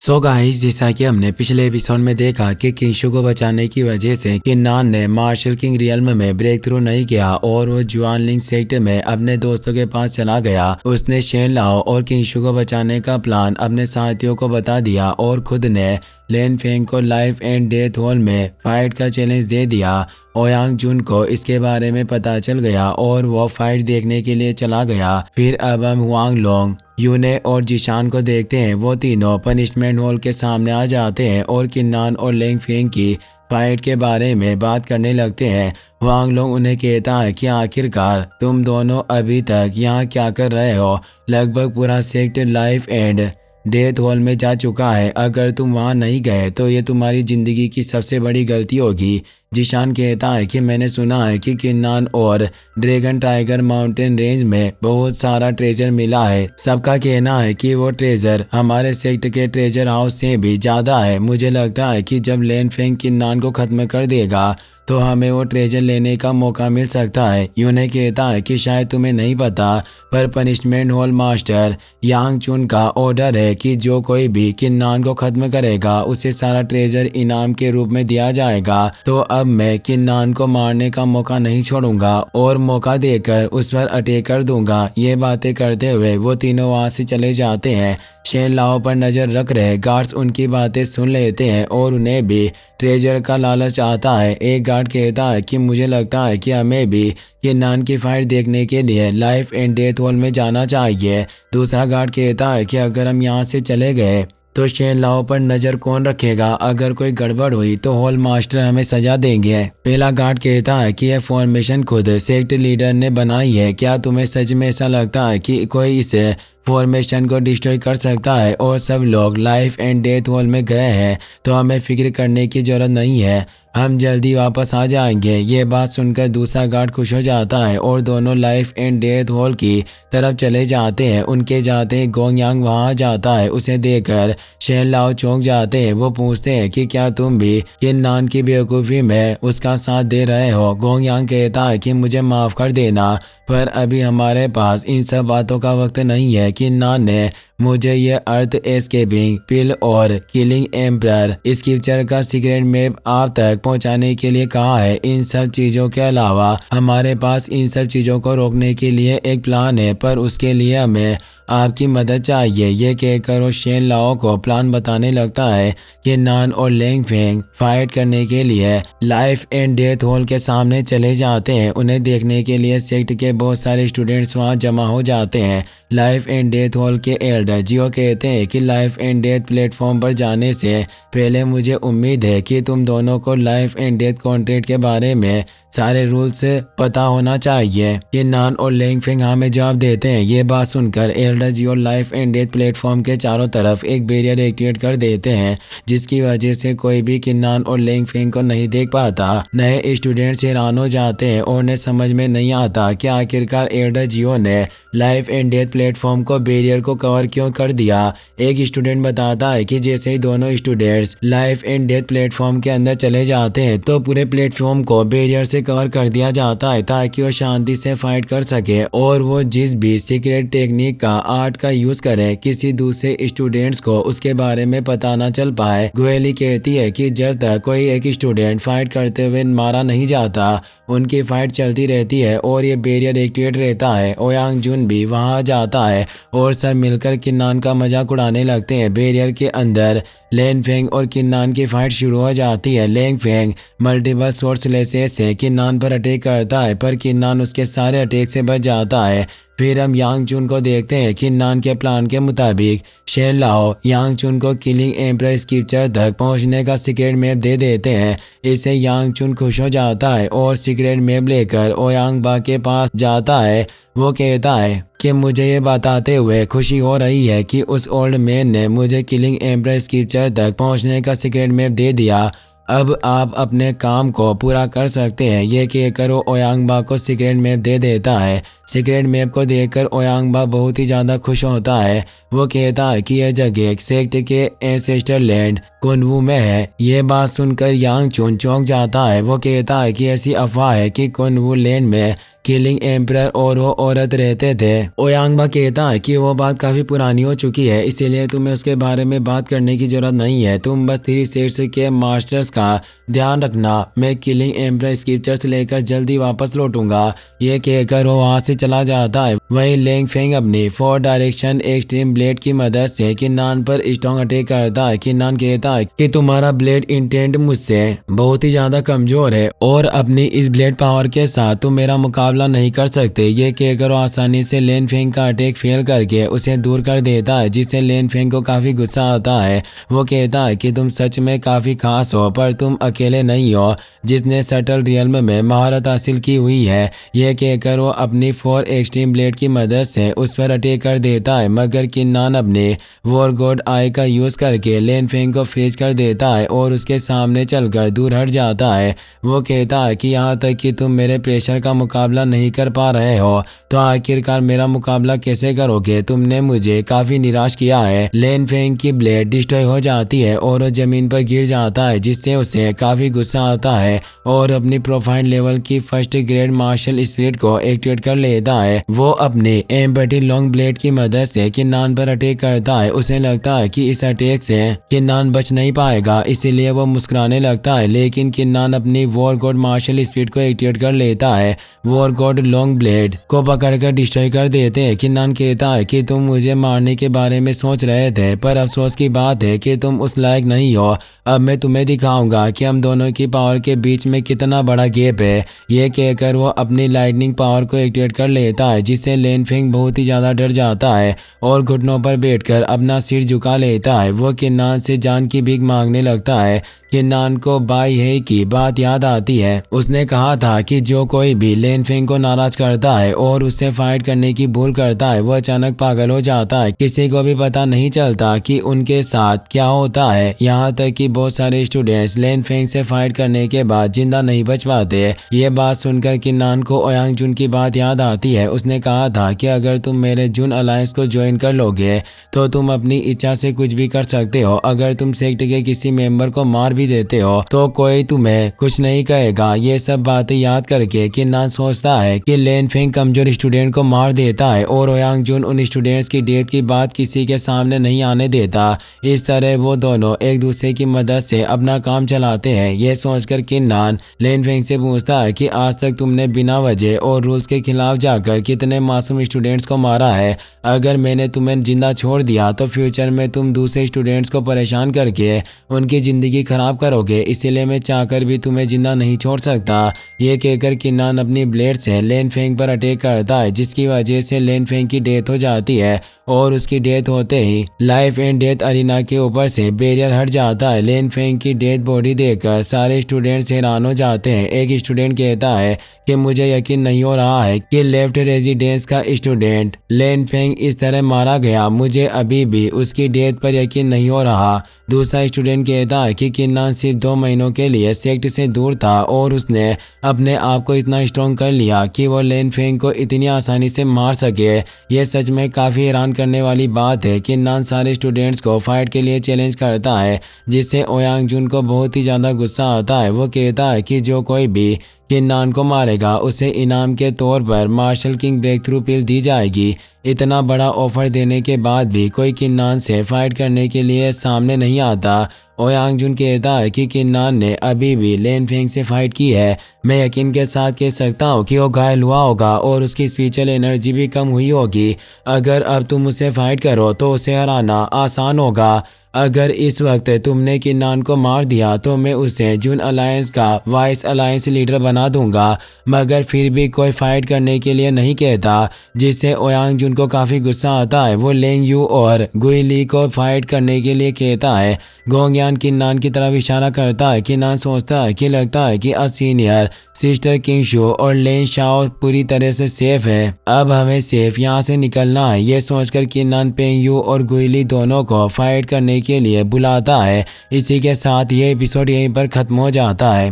So guys, जैसा कि हमने पिछले एपिसोड में देखा कि किंशु को बचाने की वजह से किन्नान ने मार्शल किंग रियल्म में ब्रेक थ्रू नहीं किया और वो जुआनलिंग सेक्टर में अपने दोस्तों के पास चला गया। उसने शेन लाओ और किंशु को बचाने का प्लान अपने साथियों को बता दिया और खुद ने लेन फेंग को लाइफ एंड डेथ हॉल में फाइट का चैलेंज दे दिया। ओयांग जुन को इसके बारे में पता चल गया और वो फाइट देखने के लिए चला गया। फिर अब हम हुआंग लोंग, यूने और जिशान को देखते हैं। वो तीनों पनिशमेंट हॉल के सामने आ जाते हैं और किन्नान और लेंग फेंग की फाइट के बारे में बात करने लगते हैं। हुआंग लोंग उन्हें कहता है कि आखिरकार तुम दोनों अभी तक यहाँ क्या कर रहे हो। लगभग पूरा sector life and death hall में जा चुका है। अगर तुम वहां नहीं गए तो ये तुम्हारी जिंदगी की सबसे बड़ी गलती होगी। जिशान कहता है कि मैंने सुना है कि किन्नान और ड्रैगन टाइगर माउंटेन रेंज में बहुत सारा ट्रेजर मिला है। सबका कहना है कि वो ट्रेजर हमारे सेक्टर के ट्रेजर हाउस से भी ज्यादा है। मुझे लगता है कि जब लेन फेंग किन्नान को खत्म कर देगा तो हमें वो ट्रेजर लेने का मौका मिल सकता है। यूने कहता है कि शायद तुम्हें नहीं पता, पर पनिशमेंट हॉल मास्टर यांग चुन का ऑर्डर है कि जो कोई भी किन्नान को खत्म करेगा उसे सारा ट्रेजर इनाम के रूप में दिया जाएगा। तो अब मैं किन्नान को मारने का मौका नहीं छोड़ूंगा और मौका देकर उस पर अटैक कर दूंगा। ये बातें करते हुए वो तीनों वहां से चले जाते हैं। शेन लाओ पर नजर रख रहे गार्ड्स उनकी बातें सुन लेते हैं और उन्हें भी ट्रेजर का लालच आता है। एक गार्ड कहता है कि मुझे लगता है कि हमें भी किन्नान की फाइट देखने के लिए लाइफ एंड डेथ हॉल में जाना चाहिए। दूसरा गार्ड कहता है कि अगर हम यहाँ से चले गए तो शेन लाओ पर नजर कौन रखेगा। अगर कोई गड़बड़ हुई तो हॉल मास्टर हमें सजा देंगे। पहला गार्ड कहता है कि यह फॉर्मेशन खुद सेक्टर लीडर ने बनाई है। क्या तुम्हें सच में ऐसा लगता है कि कोई इस फॉर्मेशन को डिस्ट्रॉय कर सकता है? और सब लोग लाइफ एंड डेथ हॉल में गए हैं तो हमें फिक्र करने की जरूरत नहीं है, हम जल्दी वापस आ जाएंगे। ये बात सुनकर दूसरा गार्ड खुश हो जाता है और दोनों लाइफ एंड डेथ हॉल की तरफ चले जाते हैं। उनके जाते ही गोंग यांग वहां जाता है। उसे देखकर शेन लाओ चौंक जाते हैं। वो पूछते हैं कि क्या तुम भी किन्नान की बेवकूफ़ी में उसका साथ दे रहे हो? गोंग यांग कहता है कि मुझे माफ़ कर देना, पर अभी हमारे पास इन सब बातों का वक्त नहीं है। किन्नान ने मुझे ये अर्थ एस्केपिंग पिल और किलिंग एम्परर स्क्रिप्चर का सीक्रेट मैप आप तक पहुंचाने के लिए कहा है। इन सब चीज़ों के अलावा हमारे पास इन सब चीज़ों को रोकने के लिए एक प्लान है, पर उसके लिए हमें आपकी मदद चाहिए। ये कहकर वो शेन लाओ को प्लान बताने लगता है। किन्नान और लेंग फेंग फाइट करने के लिए लाइफ एंड डेथ हॉल के सामने चले जाते हैं। उन्हें देखने के लिए सेक्ट के बहुत सारे स्टूडेंट्स वहां जमा हो जाते हैं। लाइफ एंड डेथ हॉल के एल्डर जियो कहते हैं कि लाइफ एंड डेथ प्लेटफॉर्म पर जाने से पहले मुझे उम्मीद है कि तुम दोनों को लाइफ एंड डेथ कॉन्ट्रैक्ट के बारे में सारे रूल्स पता होना चाहिए। किन्नान और लेंग फेंग हमें जवाब देते हैं। ये बात सुनकर Elder Jio life and death platform के चारों तरफ एक बैरियर एक्टिवेट कर देते हैं, जिसकी वजह से कोई भी किन्नान और लेंग फेंग को नहीं देख पाता। नए स्टूडेंट्स हैरान हो जाते हैं और उन्हें समझ में नहीं आता कि आखिरकार एल्डर जियो ने लाइफ एंड डेथ प्लेटफॉर्म को बैरियर को कवर क्यों कर दिया। एक स्टूडेंट बताता है कि जैसे ही दोनों students life and death platform के अंदर चले जाते हैं तो पूरे प्लेटफॉर्म को बैरियर से कवर कर दिया जाता है ताकि वो शांति से फाइट कर सके और वो जिस भी सीक्रेट टेक्निक का आर्ट का यूज करे किसी दूसरे स्टूडेंट्स को उसके बारे में पता ना चल पाए। गुएली कहती है कि जब तक कोई एक स्टूडेंट फाइट करते हुए मारा नहीं जाता उनकी फाइट चलती रहती है और ये बैरियर एक्टिवेट रहता है। ओयांग जुन भी वहां जाता है और सब मिलकर किन्नान का मजाक उड़ाने लगते हैं। बैरियर के अंदर लेन फेंग और किन्नान की फाइट शुरू हो जाती है। लेंग फेंग मल्टीपल शॉट्स से किन्नान पर अटैक करता है, पर किन्नान उसके सारे अटैक से बच जाता है। फिर हम यांग चुन को देखते हैं। किन्नान के प्लान के मुताबिक शेन लाओ यांग चुन को किलिंग एम्परर स्क्रिप्चर तक पहुंचने का सीक्रेट मैप दे देते हैं। इससे यांग चुन खुश हो जाता है और सीक्रेट मैप लेकर ओयांग बा के पास जाता है। वो कहता है कि मुझे ये बताते हुए खुशी हो रही है कि उस ओल्ड मैन ने मुझे किलिंग एम्परर स्क्रिप्चर तक पहुंचने का सीक्रेट मैप दे दिया। अब आप अपने काम को पूरा कर सकते हैं। ये कहकर वो ओयांगबा को सीक्रेट मैप दे देता है। सीक्रेट मैप को देखकर ओयांगबा बहुत ही ज़्यादा खुश होता है। वो कहता है कि यह जगह सेक्ट के एंसेस्टर लैंड कुनवू में है। ये बात सुनकर यांग चुन चौंक जाता है। वो कहता है कि ऐसी अफवाह है कि कुनवू लैंड में किलिंग एम्परर और वो औरत रहते थे। ओयांगबा कहता है कि वो बात काफी पुरानी हो चुकी है, इसीलिए तुम्हें उसके बारे में बात करने की जरूरत नहीं है। तुम बस 3 सेट्स के मास्टर्स का ध्यान रखना। मैं किलिंग एम्परर स्क्रिप्चर्स लेकर जल्दी वापस लौटूंगा। ये कहकर वो वहां से चला जाता है। वहीं लेंग फेंग अपनी 4 डायरेक्शन एक्सट्रीम ब्लेड की मदद से किन्नान पर स्ट्रॉन्ग अटैक करता है। किन्नान कहता है कि तुम्हारा ब्लेड इंटेंट मुझसे बहुत ही ज्यादा कमजोर है और अपनी इस ब्लेड पावर के साथ तुम मेरा मुकाबला नहीं कर सकते। ये कहकर वो आसानी से लेन फेंग का अटैक फेल करके उसे दूर कर देता है, जिससे लेन फेंग को काफी गुस्सा आता है। वो कहता है कि तुम सच में काफी खास हो, पर तुम अकेले नहीं हो जिसने सटल रियल्म में महारत हासिल की हुई है। यह कहकर वो अपनी 4 एक्सट्रीम ब्लेड की मदद से उस पर अटैक कर देता है, मगर किन्नान अपने वॉर गॉड आई का यूज करके लेन फेंग को फ्रीज कर देता है और उसके सामने चलकर दूर हट जाता है। वो कहता है कि यहाँ तक कि तुम मेरे प्रेशर का मुकाबला नहीं कर पा रहे हो तो आखिरकार मेरा मुकाबला कैसे करोगे? तुमने मुझे काफी निराश किया है। लेन फेंग की ब्लेड डिस्ट्रॉय हो जाती है और वो जमीन पर गिर जाता है, जिससे उसे काफी गुस्सा आता है और अपनी प्रोफाइल लेवल की फर्स्ट ग्रेड मार्शल स्पिरिट को एक्टिवेट कर लेता है। वो अपनी एम्पटी लॉन्ग ब्लेड की मदद से किन्नान पर अटैक करता है। उसे लगता है कि इस अटैक से किन्नान बच नहीं पाएगा, इसीलिए वो मुस्कुराने लगता है, लेकिन किन्नान अपनी वॉर गॉड मार्शल स्पिरिट को एक्टिवेट कर लेता है। वॉर गॉड लॉन्ग ब्लेड को पकड़कर डिस्ट्रॉय कर देते हैं। किन्नान कहता है कि तुम मुझे मारने के बारे में सोच रहे थे, पर अफसोस की बात है कि तुम उस लायक नहीं हो। अब मैं तुम्हें दिखाऊंगा कि हम दोनों की पावर के बीच में कितना बड़ा गैप है। ये कहकर वो अपनी लाइटनिंग पावर को एक्टिवेट कर लेता है, जिससे लेन फेंग बहुत ही ज्यादा डर जाता है और घुटनों पर बैठकर अपना सिर झुका लेता है। वो किन्नान से जान की भीख मांगने लगता है। किन्नान को बाई हे की बात याद आती है। उसने कहा था कि जो कोई भी लेन फेंग को नाराज करता है और उससे फाइट करने की भूल करता है वो अचानक पागल हो जाता है। किसी को भी पता नहीं चलता कि उनके साथ क्या होता है। यहाँ तक कि बहुत सारे स्टूडेंट्स लेन फेंग से फाइट करने के बाद जिंदा नहीं बच पाते। ये बात सुनकर किन्नान को ओयांग जुन की बात याद आती है। उसने कहा था कि अगर तुम मेरे जुन अलायंस को ज्वाइन कर लोगे तो तुम अपनी इच्छा से कुछ भी कर सकते हो। अगर तुम सेक्ट के किसी मेंबर को मार भी देते हो तो कोई तुम्हें कुछ नहीं कहेगा। ये सब बातें याद करके किन्नान सोचता है कि लेन फेंग कमजोर स्टूडेंट को मार देता है और ओयांग जुन उन स्टूडेंट्स की डेथ की बात किसी के सामने नहीं आने देता। इस तरह वो दोनों एक दूसरे की मदद से अपना काम चलाते हैं। ये सोचकर किन्नान लेन फेंग से पूछता है कि आज तक तुमने बिना वजह और रूल्स के खिलाफ जाकर कितने मासूम स्टूडेंट्स को मारा है? अगर मैंने तुम्हें जिंदा छोड़ दिया तो फ्यूचर में तुम दूसरे स्टूडेंट्स को परेशान करके उनकी जिंदगी खराब करोगे, इसीलिए मैं चाहकर भी तुम्हें जिंदा नहीं छोड़ सकता। ये कहकर किन्नान अपनी ब्लेड से लेन फेंग पर अटैक करता है, जिसकी वजह से लेन फेंग की डेथ हो जाती है और उसकी डेथ होते ही लाइफ एंड डेथ अरीना के ऊपर से बैरियर हट जाता है। लेन फेंग की डेथ बॉडी देखकर सारे स्टूडेंट्स हैरान हो जाते हैं। एक स्टूडेंट कहता है कि मुझे यकीन नहीं हो रहा है कि लेफ्ट रेजिडेंस का स्टूडेंट लेन फेंग इस तरह मारा गया। मुझे अभी भी उसकी डेथ पर यकीन नहीं हो रहा। दूसरा स्टूडेंट कहता है कि किन्नान सिर्फ 2 महीनों के लिए सेक्ट से दूर था और उसने अपने आप को इतना स्ट्रॉन्ग कर लिया कि वो लेन फेंग को इतनी आसानी से मार सके। ये सच में काफ़ी हैरान करने वाली बात है। किन्नान सारे स्टूडेंट्स को फाइट के लिए चैलेंज करता है, जिससे ओयांग जुन को बहुत ही ज़्यादा गुस्सा आता है। वो कहता है कि जो कोई भी किन्नान को मारेगा उसे इनाम के तौर पर मार्शल किंग ब्रेक थ्रू पिल दी जाएगी। इतना बड़ा ऑफर देने के बाद भी कोई किन्नान से फाइट करने के लिए सामने नहीं आता। ओयांग जुन कहता है कि किन्नान ने अभी भी लेन फेंग से फाइट की है। मैं यकीन के साथ कह सकता हूँ कि वो घायल हुआ होगा और उसकी स्पिरिचुअल एनर्जी भी कम हुई होगी। अगर अब तुम उससे फाइट करो तो उसे हराना आसान होगा। अगर इस वक्त तुमने किन्नान को मार दिया तो मैं उसे जुन अलायंस का वाइस अलायंस लीडर बना दूंगा, मगर फिर भी कोई फाइट करने के लिए नहीं कहता, जिससे ओयांग जुन को काफ़ी गुस्सा आता है। वो लेंग यू और गुई ली को फाइट करने के लिए कहता है। गोंगयान किन्नान की तरफ इशारा करता है। किन्नान सोचता है कि लगता है कि अब सीनियर सिस्टर किंगशु और लेन शाओ पूरी तरह से सेफ है। अब हमें सेफ यहाँ से निकलना है। ये सोचकर किन्नान पेंग यू और गुई ली दोनों को फाइट करने के लिए बुलाता है। इसी के साथ ये एपिसोड यहीं पर खत्म हो जाता है।